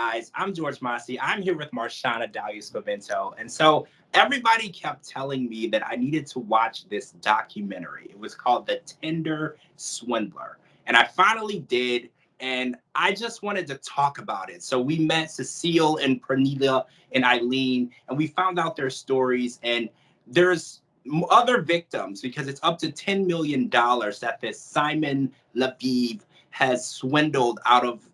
guys? I'm George Mossey. I'm here with Marshana Dahlia. And so everybody kept telling me that I needed to watch this documentary. It was called The Tinder Swindler. And I finally did. And I just wanted to talk about it. So we met Cecile and Pernilla and Eileen, and we found out their stories. And there's other victims because it's up to $10 million that this Simon Leviev has swindled out of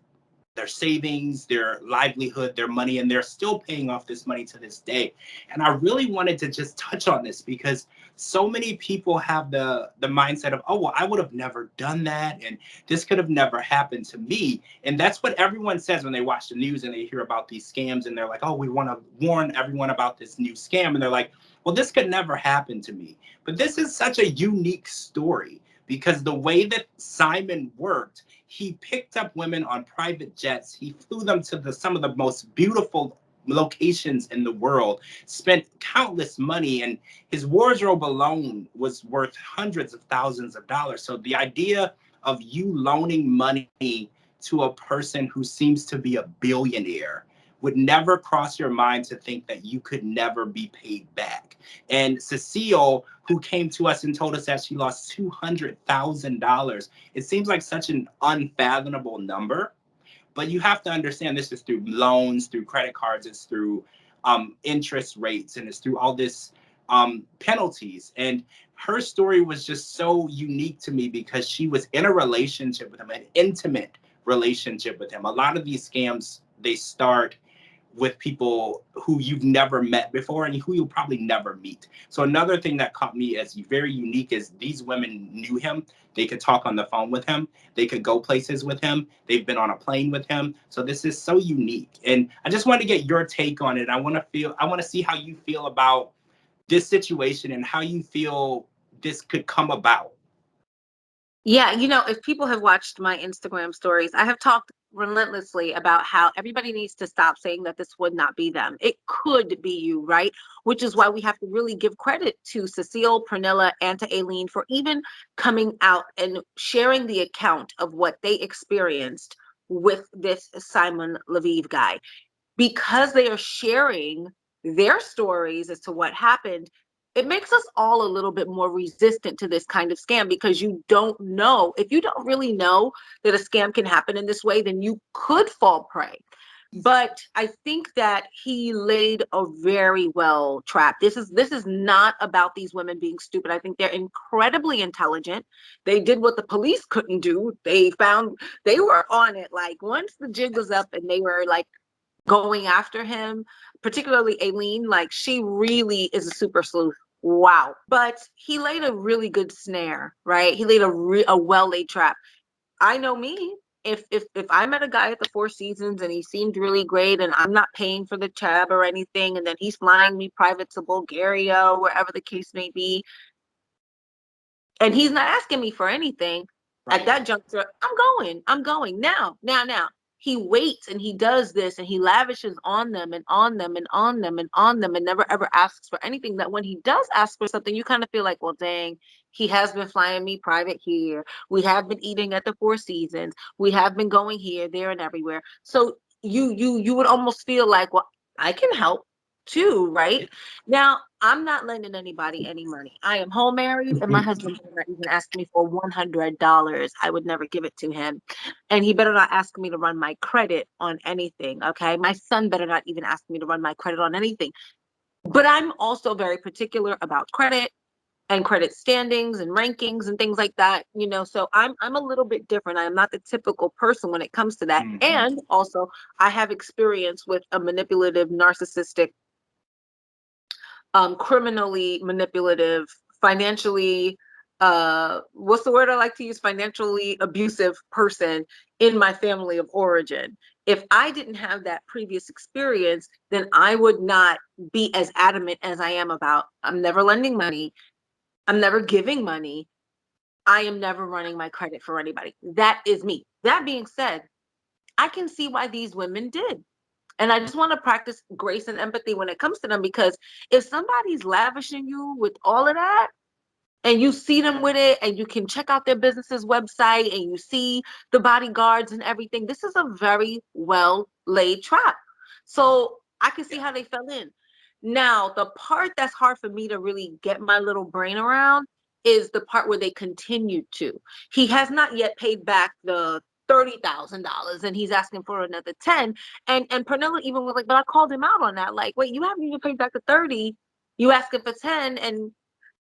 their savings, their livelihood, their money, and they're still paying off this money to this day. And I really wanted to just touch on this because so many people have the mindset of, oh, well, I would have never done that, and this could have never happened to me. And that's what everyone says when they watch the news and they hear about these scams, and they're like, oh, we want to warn everyone about this new scam. And they're like, well, this could never happen to me. But this is such a unique story because the way that Simon worked, he picked up women on private jets. He flew them to some of the most beautiful locations in the world, spent countless money, and his wardrobe alone was worth hundreds of thousands of dollars. So the idea of you loaning money to a person who seems to be a billionaire would never cross your mind to think that you could never be paid back. And Cecile, who came to us and told us that she lost $200,000, it seems like such an unfathomable number. But you have to understand this is through loans, through credit cards, it's through interest rates, and it's through all this penalties. And her story was just so unique to me because she was in a relationship with him, an intimate relationship with him. A lot of these scams, they start with people who you've never met before and who you'll probably never meet. So another thing that caught me as very unique is these women knew him. They could talk on the phone with him. They could go places with him. They've been on a plane with him. So this is so unique. And I just wanted to get your take on it. I want to see how you feel about this situation and how you feel this could come about. Yeah, if people have watched my Instagram stories, I have talked relentlessly about how everybody needs to stop saying that this would not be them. It could be you, right? Which is why we have to really give credit to Cecile, Pernilla, and to Aileen for even coming out and sharing the account of what they experienced with this Simon Leviev guy. Because they are sharing their stories as to what happened, it makes us all a little bit more resistant to this kind of scam because you don't know. If you don't really know that a scam can happen in this way, then you could fall prey. But I think that he laid a very well trap. This is not about these women being stupid. I think they're incredibly intelligent. They did what the police couldn't do. They were on it. Like once the jig was up and they were like going after him, particularly Aileen, like she really is a super sleuth. Wow. But he laid a really good snare, right? He laid a well-laid trap. I know me. If I met a guy at the Four Seasons and he seemed really great and I'm not paying for the tab or anything, and then he's flying me private to Bulgaria or wherever the case may be, and he's not asking me for anything, right, at that juncture, I'm going now. He waits and he does this and he lavishes on them and on them and on them and on them and never ever asks for anything. That when he does ask for something, you kind of feel like, well, dang, he has been flying me private here. We have been eating at the Four Seasons. We have been going here, there, and everywhere. So you would almost feel like, well, I can help too, right? Now, I'm not lending anybody any money. I am home married, and my husband better not even ask me for $100. I would never give it to him. And he better not ask me to run my credit on anything, okay? My son better not even ask me to run my credit on anything. But I'm also very particular about credit and credit standings and rankings and things like that, so I'm a little bit different. I am not the typical person when it comes to that. Mm-hmm. And also, I have experience with a manipulative, narcissistic, criminally manipulative, financially, what's the word I like to use? Financially abusive person in my family of origin. If I didn't have that previous experience, then I would not be as adamant as I am about, I'm never lending money. I'm never giving money. I am never running my credit for anybody. That is me. That being said, I can see why these women did. And I just want to practice grace and empathy when it comes to them, because if somebody's lavishing you with all of that and you see them with it and you can check out their business's website and you see the bodyguards and everything, this is a very well laid trap. So I can see how they fell in. Now, the part that's hard for me to really get my little brain around is the part where they continued to. He has not yet paid back the $30,000 and he's asking for another 10. And Pernilla even was like, but I called him out on that. Like, wait, you haven't even paid back the 30. You asking for 10. And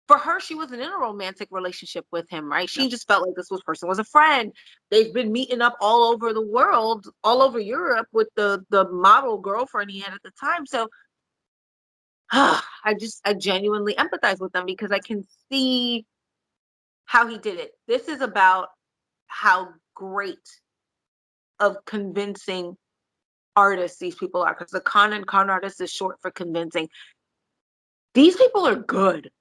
for her, she wasn't in a romantic relationship with him, right? She just felt like this person was a friend. They've been meeting up all over the world, all over Europe with the model girlfriend he had at the time. So I genuinely empathize with them because I can see how he did it. This is about how great of convincing artists these people are, because the con artist is short for convincing. These people are good.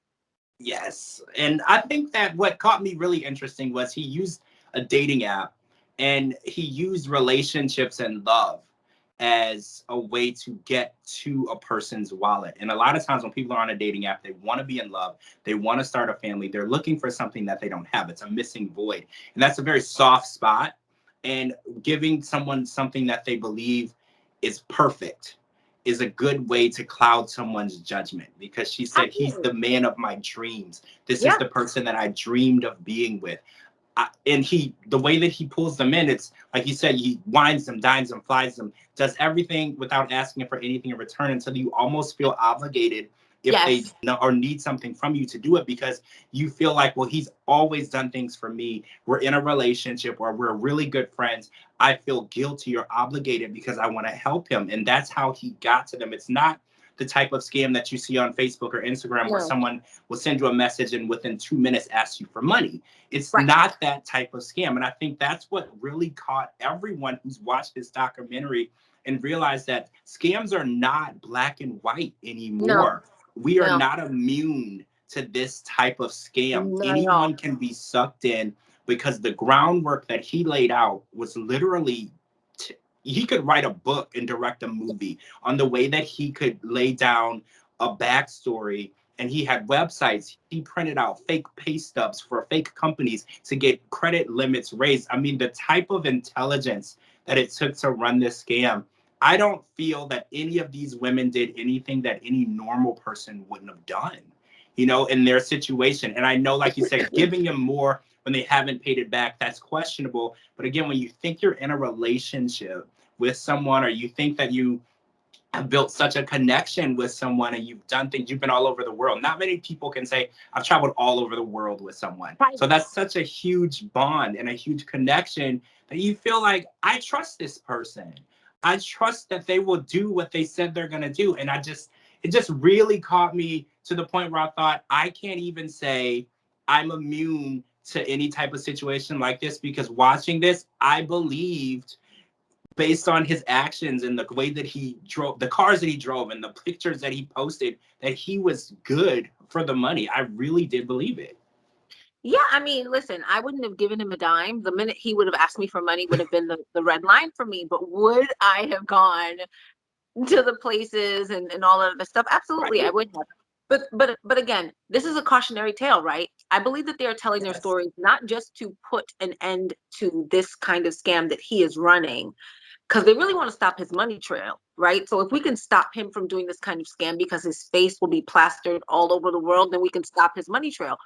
Yes. And I think that what caught me really interesting was he used a dating app and he used relationships and love as a way to get to a person's wallet. And a lot of times when people are on a dating app, they want to be in love, they want to start a family, they're looking for something that they don't have. It's a missing void. And that's a very soft spot. And giving someone something that they believe is perfect is a good way to cloud someone's judgment, because she said, he's the man of my dreams. This is the person that I dreamed of being with. And the way that he pulls them in, it's like he said, he wines them, dines them, flies them, does everything without asking for anything in return, until you almost feel obligated if they know or need something from you to do it, because you feel like, well, he's always done things for me. We're in a relationship or we're really good friends. I feel guilty or obligated because I want to help him. And that's how he got to them. It's not the type of scam that you see on Facebook or Instagram where someone will send you a message and within 2 minutes ask you for money. It's not that type of scam. And I think that's what really caught everyone who's watched this documentary and realized that scams are not black and white anymore. We are not immune to this type of scam. Anyone can be sucked in, because the groundwork that he laid out was literally he could write a book and direct a movie on the way that he could lay down a backstory. And he had websites. He printed out fake pay stubs for fake companies to get credit limits raised. I mean, the type of intelligence that it took to run this scam, I don't feel that any of these women did anything that any normal person wouldn't have done, in their situation. And I know, like you said, giving them more when they haven't paid it back, that's questionable. But again, when you think you're in a relationship with someone, or you think that you have built such a connection with someone and you've done things, you've been all over the world. Not many people can say, I've traveled all over the world with someone. So that's such a huge bond and a huge connection that you feel like, I trust this person. I trust that they will do what they said they're going to do. And it just really caught me to the point where I thought, I can't even say I'm immune to any type of situation like this, because watching this, I believed, based on his actions and the way that he drove, the cars that he drove and the pictures that he posted, that he was good for the money. I really did believe it. Yeah, I mean, listen, I wouldn't have given him a dime. The minute he would have asked me for money would have been the red line for me. But would I have gone to the places and all of the stuff? Absolutely, I would have. But again, this is a cautionary tale, right? I believe that they are telling their stories not just to put an end to this kind of scam that he is running, because they really want to stop his money trail, right? So if we can stop him from doing this kind of scam because his face will be plastered all over the world, then we can stop his money trail.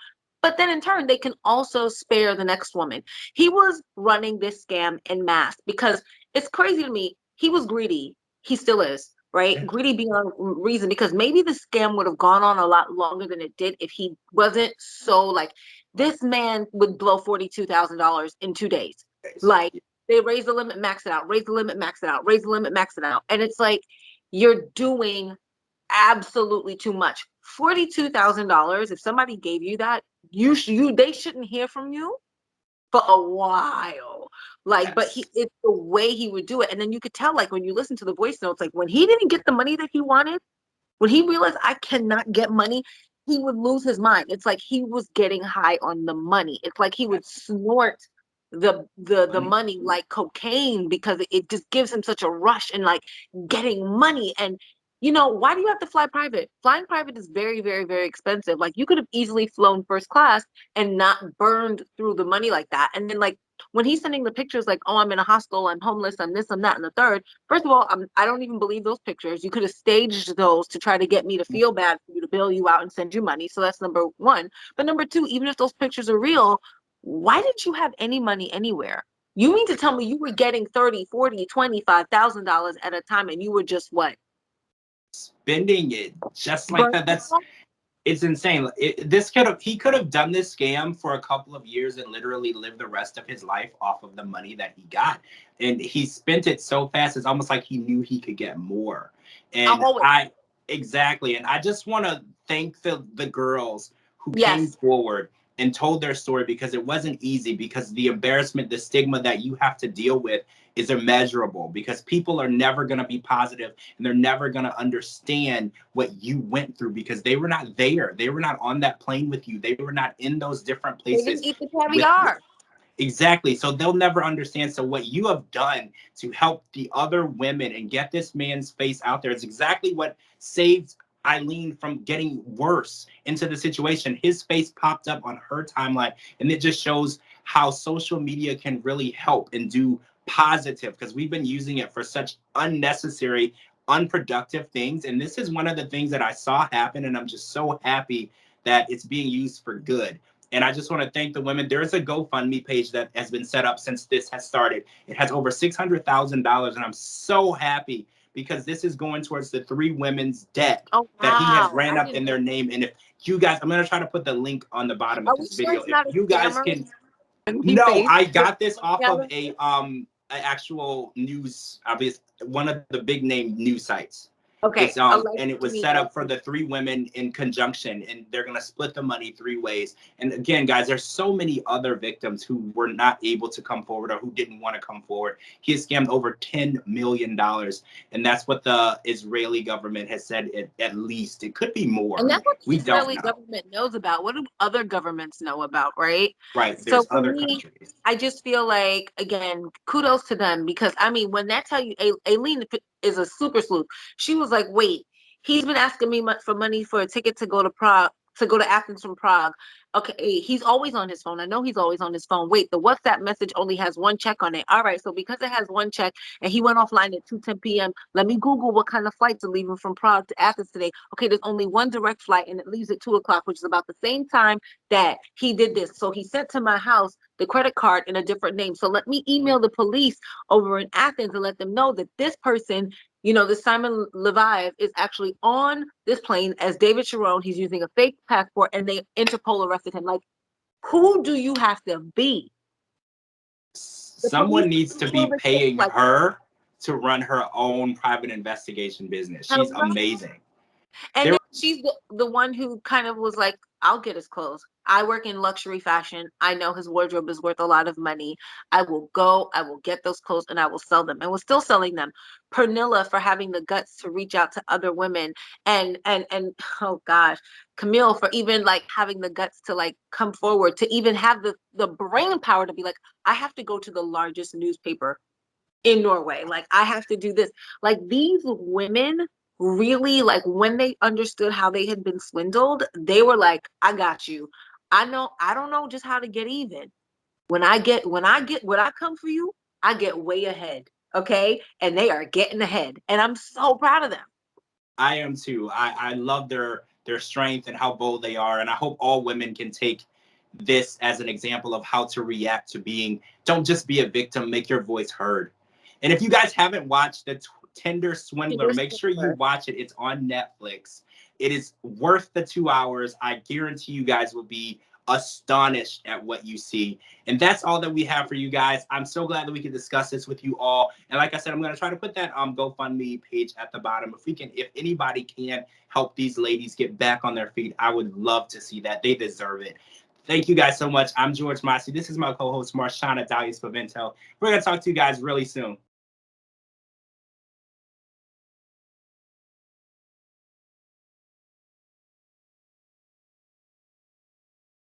But then in turn, they can also spare the next woman. He was running this scam en masse because it's crazy to me. He was greedy. He still is, right? Greedy beyond reason, because maybe the scam would have gone on a lot longer than it did if he wasn't so like, this man would blow $42,000 in 2 days. Like, they raise the limit, max it out, raise the limit, max it out, raise the limit, max it out. And it's like, you're doing absolutely too much. $42,000, if somebody gave you that, they shouldn't hear from you for a while. Like, but it's the way he would do it. And then you could tell, like, when you listen to the voice notes, like when he didn't get the money that he wanted, when he realized I cannot get money, he would lose his mind. It's like he was getting high on the money. It's like he would snort the money like cocaine, because it just gives him such a rush and like getting money. And why do you have to fly private? Flying private is very, very, very expensive. Like, you could have easily flown first class and not burned through the money like that. And then, like, when he's sending the pictures like, oh, I'm in a hostel, I'm homeless, I'm this, I'm that, and the third. First of all, I don't even believe those pictures. You could have staged those to try to get me to feel bad for you, to bail you out and send you money. So that's number one. But number two, even if those pictures are real, why didn't you have any money anywhere? You mean to tell me you were getting 30, 40, $25,000 at a time and you were just what? Spending it just like Burnt that. it off? It's insane. He could have done this scam for a couple of years and literally lived the rest of his life off of the money that he got. And he spent it so fast, it's almost like he knew he could get more. And Always. exactly. And I just want to thank the girls who came Yes. forward and told their story, because it wasn't easy, because the embarrassment, the stigma that you have to deal with is immeasurable, because people are never going to be positive and they're never going to understand what you went through, because they were not there. They were not on that plane with you. They were not in those different They didn't places eat the with caviar. exactly. So they'll never understand. So what you have done to help the other women and get this man's face out there is exactly what saved Eileen from getting worse into the situation. His face popped up on her timeline, and it just shows how social media can really help and do positive, because we've been using it for such unnecessary, unproductive things. And this is one of the things that I saw happen, and I'm just so happy that it's being used for good. And I just want to thank the women. There's a GoFundMe page that has been set up since this has started. It has over $600,000, and I'm so happy, because this is going towards the 3 women's debt Oh, that he has wow. ran I up didn't in know. their name. And if you guys, I'm going to try to put the link on the bottom Are of we this sure video. it's If not a you guys scammer? can, He no, pays I for got this off of it. a actual news, obvious, one of the big name news sites. Okay, It's and it was allegedly. set up for the 3 women in conjunction, and they're gonna split the money 3 ways. And again, guys, there's so many other victims who were not able to come forward or who didn't want to come forward. He has scammed over $10 million, and that's what the Israeli government has said. At least it could be more. And that's what the We don't Israeli know. government knows about. What do other governments know about, right? Right? So There's for other me, countries. I just feel like, again, kudos to them, because I mean, when that's how you, Aileen is a super sleuth. She was like, wait, he's been asking me for money for a ticket to go to Prague, to go to Athens from Prague. Okay, he's always on his phone. I know he's always on his phone. Wait, the WhatsApp message only has 1 check on it. All right, so because it has 1 check and he went offline at 2:10 p.m., let me Google what kind of flights are leaving from Prague to Athens today. Okay, there's only 1 direct flight and it leaves at 2 o'clock, which is about the same time that he did this. So he sent to my house the credit card in a different name. So let me email the police over in Athens and let them know that this person, this Simon Levive, is actually on this plane as David Sharon. He's using a fake passport, and they Interpol arrested him. Like, who do you have to be? The police Someone needs to be paying like, her to run her own private investigation business. She's hello? amazing. And There, then she's the one who kind of was like, I'll get his clothes. I work in luxury fashion. I know his wardrobe is worth a lot of money. I will go, I will get those clothes, and I will sell them. And we're still selling them. Pernilla for having the guts to reach out to other women. And oh gosh, Camille for even like having the guts to like come forward, to even have the brain power to be like, I have to go to the largest newspaper in Norway. Like, I have to do this. Like, these women really, like, when they understood how they had been swindled, they were like, I got you. I don't know just how to get even. When I come for you, I get way ahead. Okay. And they are getting ahead. And I'm so proud of them. I am too. I love their strength and how bold they are, and I hope all women can take this as an example of how to react to being. Don't just be a victim. Make your voice heard. And if you guys haven't watched the Tinder Swindler, Tinder make sure you Swindler. watch it. It's on Netflix. It is worth the 2 hours. I guarantee you guys will be astonished at what you see. And that's all that we have for you guys. I'm so glad that we can discuss this with you all. And like I said, I'm going to try to put that GoFundMe page at the bottom. If anybody can help these ladies get back on their feet, I would love to see that. They deserve it. Thank you guys so much. I'm George Mossey. This is my co-host, Marshana Dahlia. We're going to talk to you guys really soon.